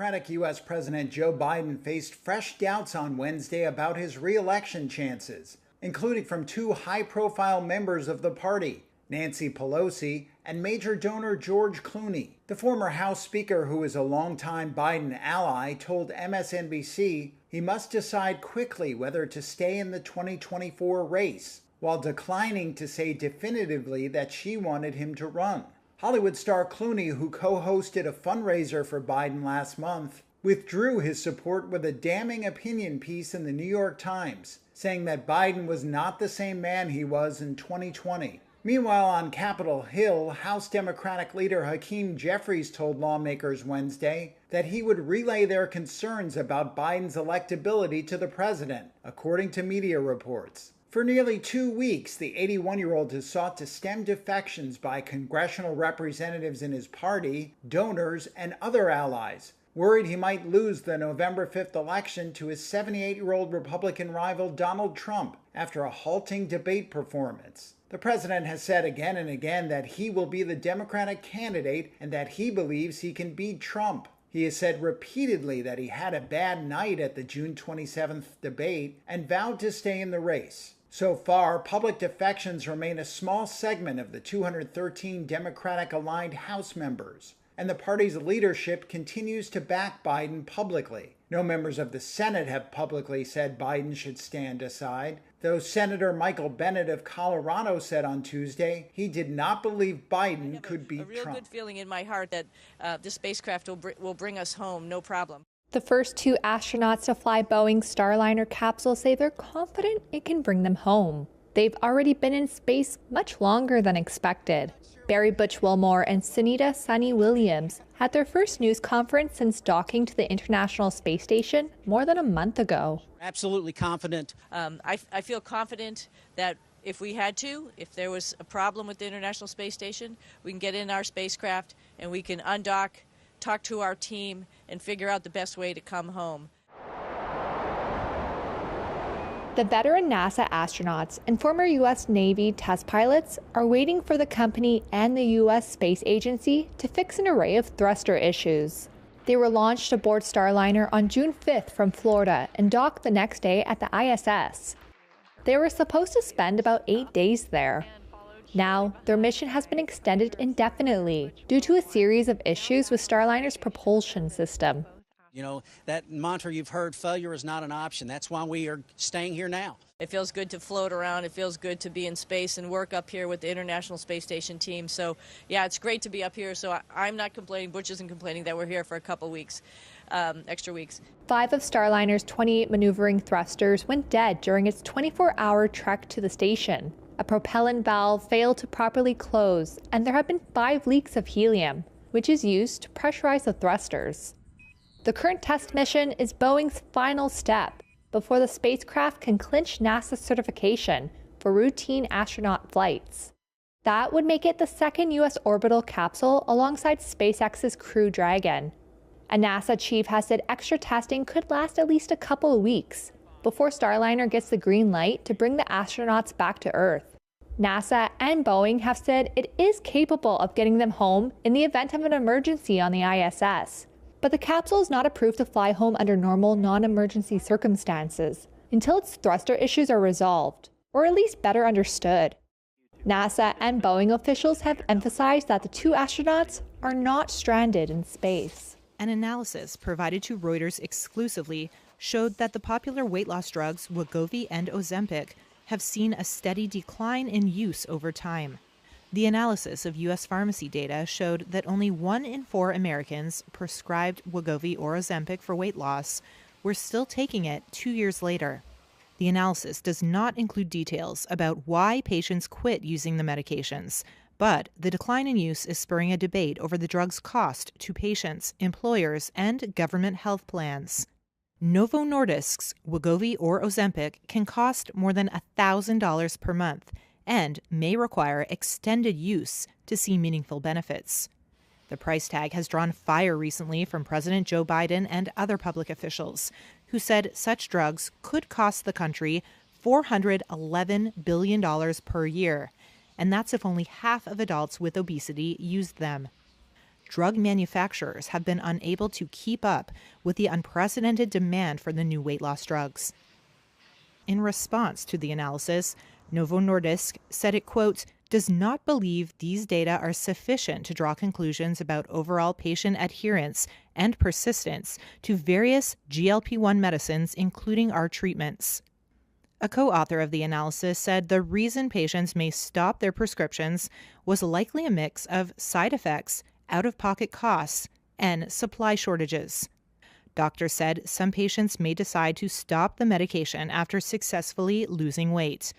Democratic U.S. President Joe Biden faced fresh doubts on Wednesday about his re-election chances, including from two high-profile members of the party, Nancy Pelosi and major donor George Clooney. The former House Speaker, who is a longtime Biden ally, told MSNBC he must decide quickly whether to stay in the 2024 race, while declining to say definitively that she wanted him to run. Hollywood star Clooney, who co-hosted a fundraiser for Biden last month, withdrew his support with a damning opinion piece in the New York Times, saying that Biden was not the same man he was in 2020. Meanwhile, on Capitol Hill, House Democratic leader Hakeem Jeffries told lawmakers Wednesday that he would relay their concerns about Biden's electability to the president, according to media reports. For nearly 2 weeks, the 81-year-old has sought to stem defections by congressional representatives in his party, donors, and other allies, worried he might lose the November 5th election to his 78-year-old Republican rival Donald Trump after a halting debate performance. The president has said again and again that he will be the Democratic candidate and that he believes he can beat Trump. He has said repeatedly that he had a bad night at the June 27th debate and vowed to stay in the race. So far, public defections remain a small segment of the 213 Democratic-aligned House members, and the party's leadership continues to back Biden publicly. No members of the Senate have publicly said Biden should stand aside, though Senator Michael Bennet of Colorado said on Tuesday he did not believe Biden could beat Trump. I have a real good feeling in my heart that the spacecraft will bring us home, no problem. The first two astronauts to fly Boeing's Starliner capsule say they're confident it can bring them home. They've already been in space much longer than expected. Barry Butch Wilmore and Sunita Sunny Williams had their first news conference since docking to the International Space Station more than a month ago. Absolutely confident. I feel confident that if there was a problem with the International Space Station, we can get in our spacecraft and we can undock, talk to our team, and figure out the best way to come home. The veteran NASA astronauts and former U.S. Navy test pilots are waiting for the company and the U.S. Space Agency to fix an array of thruster issues. They were launched aboard Starliner on June 5th from Florida and docked the next day at the ISS. They were supposed to spend about 8 days there. Now, their mission has been extended indefinitely due to a series of issues with Starliner's propulsion system. You know, that mantra you've heard, failure is not an option. That's why we are staying here now. It feels good to float around. It feels good to be in space and work up here with the International Space Station team. So, yeah, it's great to be up here. So I'm not complaining. Butch isn't complaining that we're here for a couple weeks, extra weeks. 5 of Starliner's 28 maneuvering thrusters went dead during its 24-hour trek to the station. A propellant valve failed to properly close, and there have been 5 leaks of helium, which is used to pressurize the thrusters. The current test mission is Boeing's final step before the spacecraft can clinch NASA's certification for routine astronaut flights. That would make it the second U.S. orbital capsule alongside SpaceX's Crew Dragon. A NASA chief has said extra testing could last at least a couple of weeks before Starliner gets the green light to bring the astronauts back to Earth. NASA and Boeing have said it is capable of getting them home in the event of an emergency on the ISS. But the capsule is not approved to fly home under normal, non-emergency circumstances until its thruster issues are resolved, or at least better understood. NASA and Boeing officials have emphasized that the 2 astronauts are not stranded in space. An analysis provided to Reuters exclusively showed that the popular weight loss drugs Wegovy and Ozempic have seen a steady decline in use over time. The analysis of U.S. pharmacy data showed that only 1 in 4 Americans prescribed Wegovy or Ozempic for weight loss were still taking it 2 years later. The analysis does not include details about why patients quit using the medications, but the decline in use is spurring a debate over the drug's cost to patients, employers, and government health plans. Novo Nordisk's Wegovy or Ozempic can cost more than $1,000 per month and may require extended use to see meaningful benefits. The price tag has drawn fire recently from President Joe Biden and other public officials, who said such drugs could cost the country $411 billion per year, and that's if only half of adults with obesity used them. drug manufacturers have been unable to keep up with the unprecedented demand for the new weight loss drugs. In response to the analysis, Novo Nordisk said it, quote, does not believe these data are sufficient to draw conclusions about overall patient adherence and persistence to various GLP-1 medicines, including our treatments. A co-author of the analysis said the reason patients may stop their prescriptions was likely a mix of side effects, out-of-pocket costs, and supply shortages. Doctors said some patients may decide to stop the medication after successfully losing weight.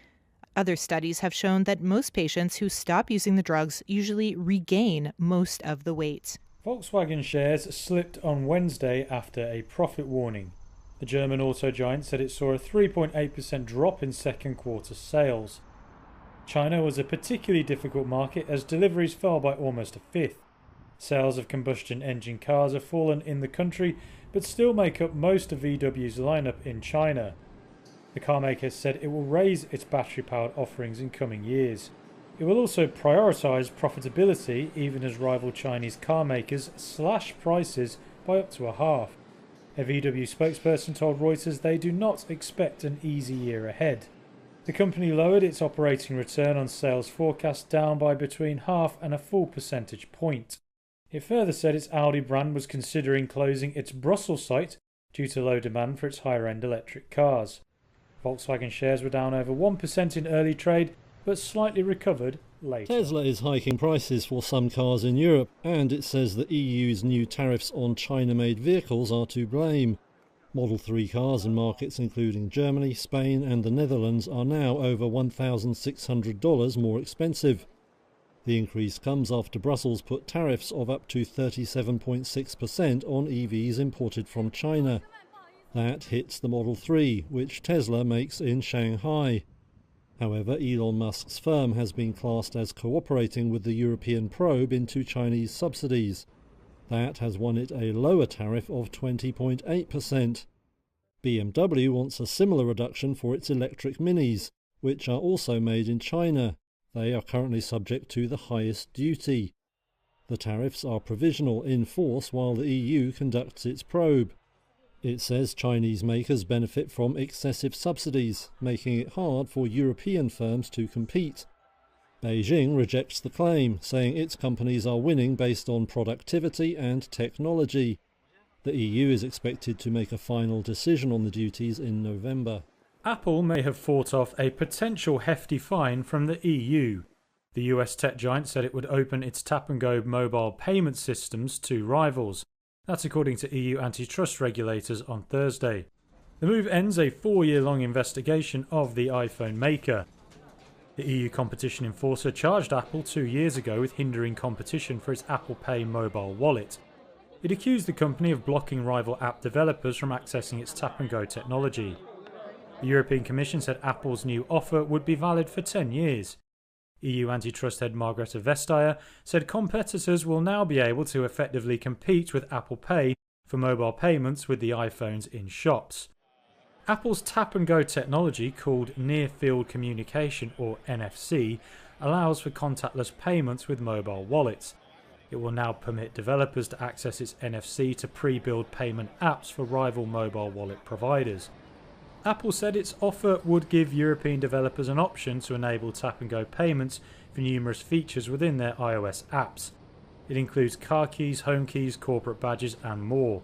Other studies have shown that most patients who stop using the drugs usually regain most of the weight. Volkswagen shares slipped on Wednesday after a profit warning. The German auto giant said it saw a 3.8% drop in second quarter sales. China was a particularly difficult market as deliveries fell by almost a fifth. Sales of combustion engine cars have fallen in the country but still make up most of VW's lineup in China. The carmaker said it will raise its battery-powered offerings in coming years. It will also prioritise profitability even as rival Chinese car makers slash prices by up to a half. A VW spokesperson told Reuters they do not expect an easy year ahead. The company lowered its operating return on sales forecast down by between half and a full percentage point. It further said its Audi brand was considering closing its Brussels site due to low demand for its higher-end electric cars. Volkswagen shares were down over 1% in early trade, but slightly recovered later. Tesla is hiking prices for some cars in Europe, and it says the EU's new tariffs on China-made vehicles are to blame. Model 3 cars in markets including Germany, Spain and the Netherlands are now over $1,600 more expensive. The increase comes after Brussels put tariffs of up to 37.6% on EVs imported from China. That hits the Model 3, which Tesla makes in Shanghai. However, Elon Musk's firm has been classed as cooperating with the European probe into Chinese subsidies. That has won it a lower tariff of 20.8%. BMW wants a similar reduction for its electric Minis, which are also made in China. They are currently subject to the highest duty. The tariffs are provisional in force while the EU conducts its probe. It says Chinese makers benefit from excessive subsidies, making it hard for European firms to compete. Beijing rejects the claim, saying its companies are winning based on productivity and technology. The EU is expected to make a final decision on the duties in November. Apple may have fought off a potential hefty fine from the EU. The US tech giant said it would open its tap-and-go mobile payment systems to rivals. That's according to EU antitrust regulators on Thursday. The move ends a 4-year-long investigation of the iPhone maker. The EU competition enforcer charged Apple 2 years ago with hindering competition for its Apple Pay mobile wallet. It accused the company of blocking rival app developers from accessing its tap-and-go technology. The European Commission said Apple's new offer would be valid for 10 years. EU antitrust head Margrethe Vestager said competitors will now be able to effectively compete with Apple Pay for mobile payments with the iPhones in shops. Apple's tap-and-go technology, called Near-Field Communication or NFC, allows for contactless payments with mobile wallets. It will now permit developers to access its NFC to pre-build payment apps for rival mobile wallet providers. Apple said its offer would give European developers an option to enable tap-and-go payments for numerous features within their iOS apps. It includes car keys, home keys, corporate badges and more.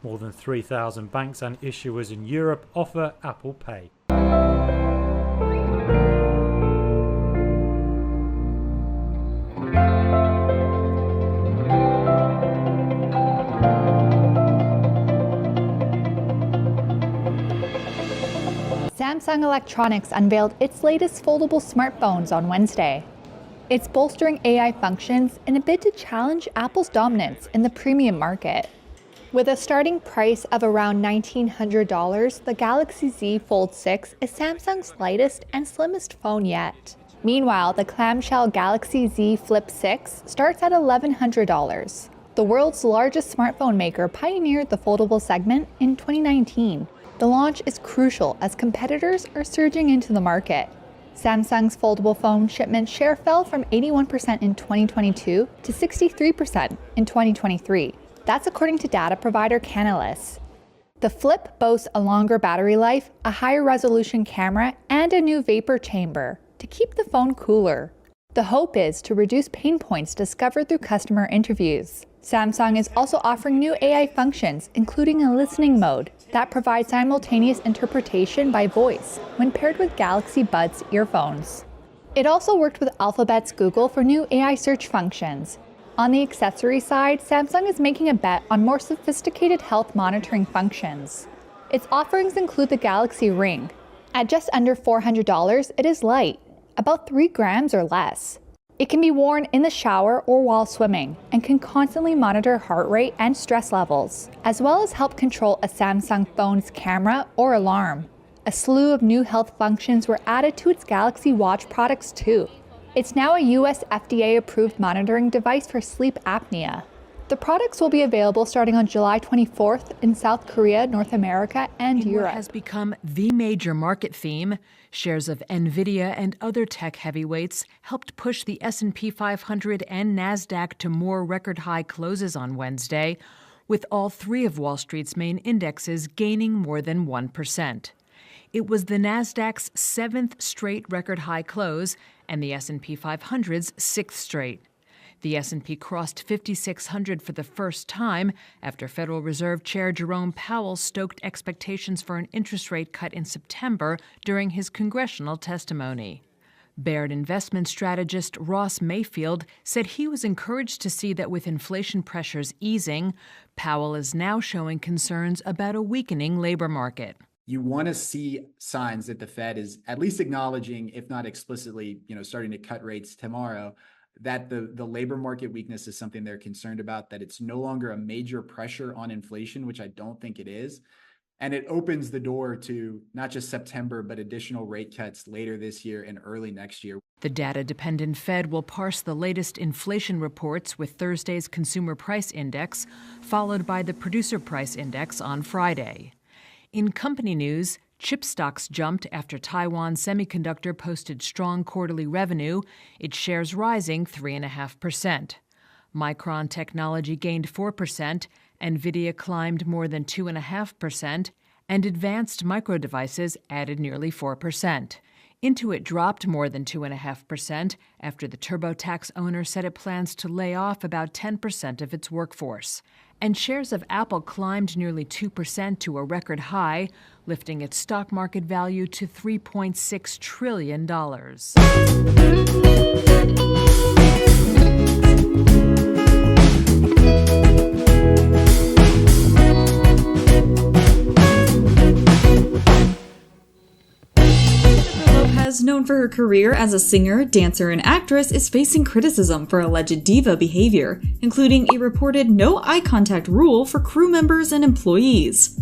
More than 3,000 banks and issuers in Europe offer Apple Pay. Samsung Electronics unveiled its latest foldable smartphones on Wednesday. It's bolstering AI functions in a bid to challenge Apple's dominance in the premium market. With a starting price of around $1,900, the Galaxy Z Fold 6 is Samsung's lightest and slimmest phone yet. Meanwhile, the clamshell Galaxy Z Flip 6 starts at $1,100. The world's largest smartphone maker pioneered the foldable segment in 2019. The launch is crucial as competitors are surging into the market. Samsung's foldable phone shipment share fell from 81% in 2022 to 63% in 2023. That's according to data provider Canalys. The Flip boasts a longer battery life, a higher resolution camera, and a new vapor chamber to keep the phone cooler. The hope is to reduce pain points discovered through customer interviews. Samsung is also offering new AI functions, including a listening mode that provides simultaneous interpretation by voice when paired with Galaxy Buds earphones. It also worked with Alphabet's Google for new AI search functions. On the accessory side, Samsung is making a bet on more sophisticated health monitoring functions. Its offerings include the Galaxy Ring. At just under $400, it is light, about 3 grams or less. It can be worn in the shower or while swimming and can constantly monitor heart rate and stress levels, as well as help control a Samsung phone's camera or alarm. A slew of new health functions were added to its Galaxy Watch products too. It's now a US FDA-approved monitoring device for sleep apnea. The products will be available starting on July 24th in South Korea, North America, and Europe. Has become the major market theme. Shares of Nvidia and other tech heavyweights helped push the S&P 500 and Nasdaq to more record-high closes on Wednesday, with all 3 of Wall Street's main indexes gaining more than 1%. It was the Nasdaq's 7th straight record-high close and the S&P 500's 6th straight. The S&P crossed 5,600 for the first time after Federal Reserve Chair Jerome Powell stoked expectations for an interest rate cut in September during his congressional testimony. Baird investment strategist Ross Mayfield said he was encouraged to see that with inflation pressures easing, Powell is now showing concerns about a weakening labor market. You want to see signs that the Fed is at least acknowledging, if not explicitly, starting to cut rates tomorrow, that the labor market weakness is something they're concerned about, that it's no longer a major pressure on inflation, which I don't think it is. And it opens the door to not just September, but additional rate cuts later this year and early next year. The data-dependent Fed will parse the latest inflation reports with Thursday's Consumer Price Index, followed by the Producer Price Index on Friday. In company news, chip stocks jumped after Taiwan Semiconductor posted strong quarterly revenue, its shares rising 3.5%. Micron Technology gained 4%, Nvidia climbed more than 2.5%, and Advanced Micro Devices added nearly 4%. Intuit dropped more than 2.5% after the TurboTax owner said it plans to lay off about 10% of its workforce. And shares of Apple climbed nearly 2% to a record high, lifting its stock market value to $3.6 trillion. Known for her career as a singer, dancer, and actress, is facing criticism for alleged diva behavior, including a reported no eye contact rule for crew members and employees.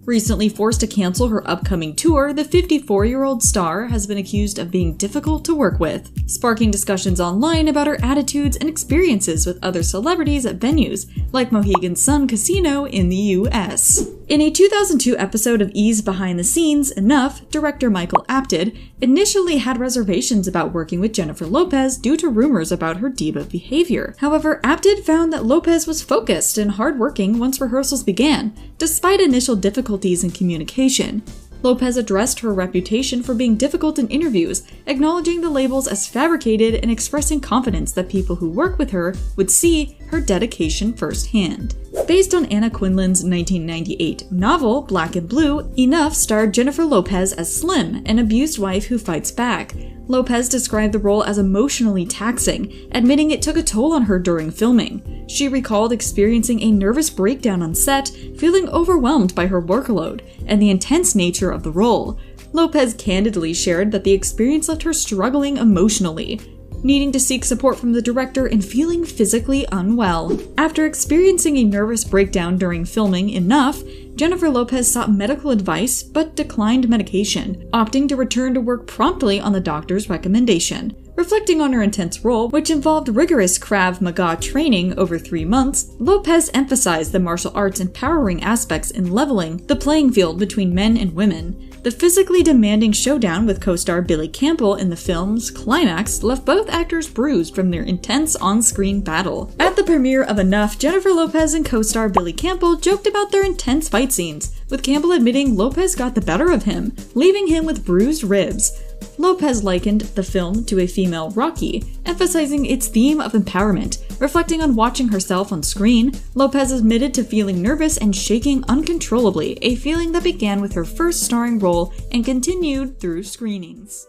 Recently forced to cancel her upcoming tour, the 54-year-old star has been accused of being difficult to work with, sparking discussions online about her attitudes and experiences with other celebrities at venues like Mohegan Sun Casino in the US. In a 2002 episode of E's Behind the Scenes, Enough, director Michael Apted initially had reservations about working with Jennifer Lopez due to rumors about her diva behavior. However, Apted found that Lopez was focused and hardworking once rehearsals began, despite initial difficulties in communication. Lopez addressed her reputation for being difficult in interviews, acknowledging the labels as fabricated and expressing confidence that people who work with her would see her dedication firsthand. Based on Anna Quinlan's 1998 novel Black and Blue, Enough starred Jennifer Lopez as Slim, an abused wife who fights back. Lopez described the role as emotionally taxing, admitting it took a toll on her during filming. She recalled experiencing a nervous breakdown on set, feeling overwhelmed by her workload and the intense nature of the role. Lopez candidly shared that the experience left her struggling emotionally, needing to seek support from the director and feeling physically unwell. After experiencing a nervous breakdown during filming Enough, Jennifer Lopez sought medical advice but declined medication, opting to return to work promptly on the doctor's recommendation. Reflecting on her intense role, which involved rigorous Krav Maga training over 3 months, Lopez emphasized the martial arts' empowering aspects in leveling the playing field between men and women. The physically demanding showdown with co-star Billy Campbell in the film's climax left both actors bruised from their intense on-screen battle. At the premiere of Enough, Jennifer Lopez and co-star Billy Campbell joked about their intense fight scenes, with Campbell admitting Lopez got the better of him, leaving him with bruised ribs. Lopez likened the film to a female Rocky, emphasizing its theme of empowerment. Reflecting on watching herself on screen, Lopez admitted to feeling nervous and shaking uncontrollably, a feeling that began with her first starring role and continued through screenings.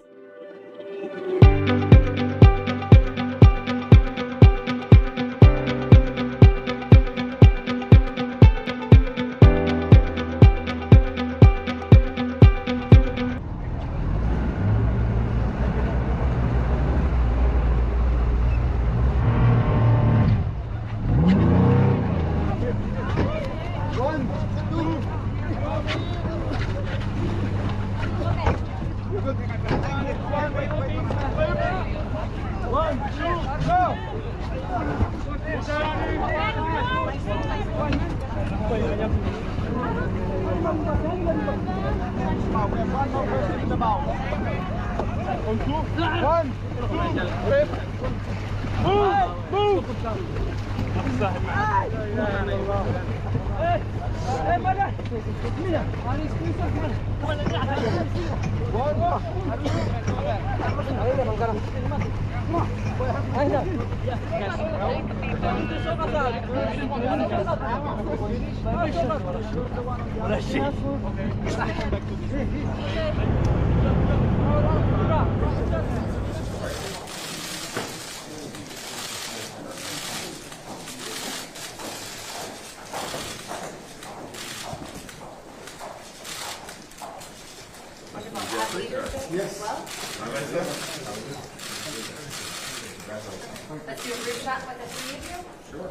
Let's do a group shot with the three of you. Sure.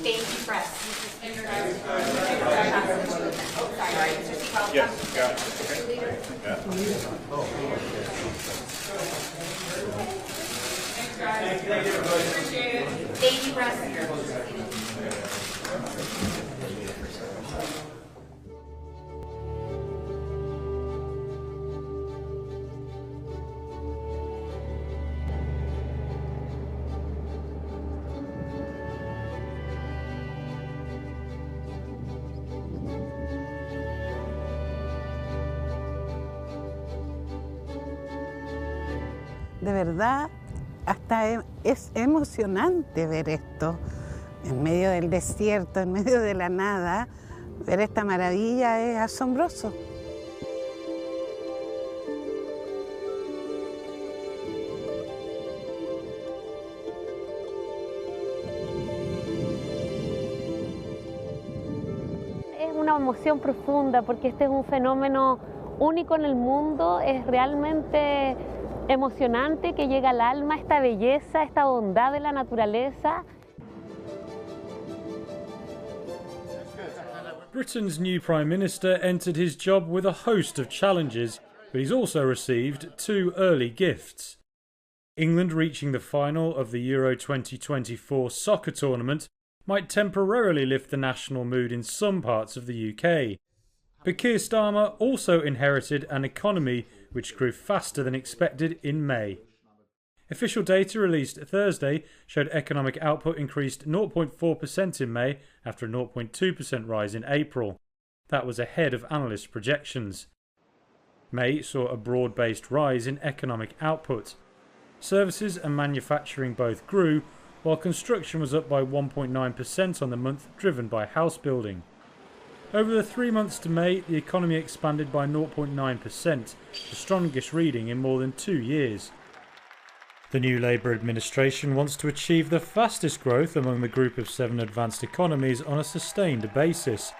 Baby breath. Oh, sorry. Mr. Seagull. Yes, got it. Okay. Baby breath. De verdad, hasta es emocionante ver esto, en medio del desierto, en medio de la nada, ver esta maravilla es asombroso. Es una emoción profunda porque este es un fenómeno único en el mundo, es realmente emocionante, que llega al alma esta belleza, esta bondad de la naturaleza. Britain's new Prime Minister entered his job with a host of challenges, but he's also received 2 early gifts. England reaching the final of the Euro 2024 soccer tournament might temporarily lift the national mood in some parts of the UK. But Keir Starmer also inherited an economy which grew faster than expected in May. Official data released Thursday showed economic output increased 0.4% in May after a 0.2% rise in April. That was ahead of analyst projections. May saw a broad-based rise in economic output. Services and manufacturing both grew, while construction was up by 1.9% on the month, driven by house building. Over the 3 months to May, the economy expanded by 0.9%, the strongest reading in more than 2 years. The new Labour administration wants to achieve the fastest growth among the group of 7 advanced economies on a sustained basis.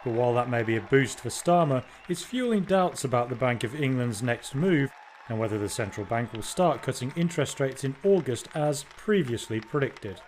But while that may be a boost for Starmer, it's fueling doubts about the Bank of England's next move and whether the central bank will start cutting interest rates in August as previously predicted.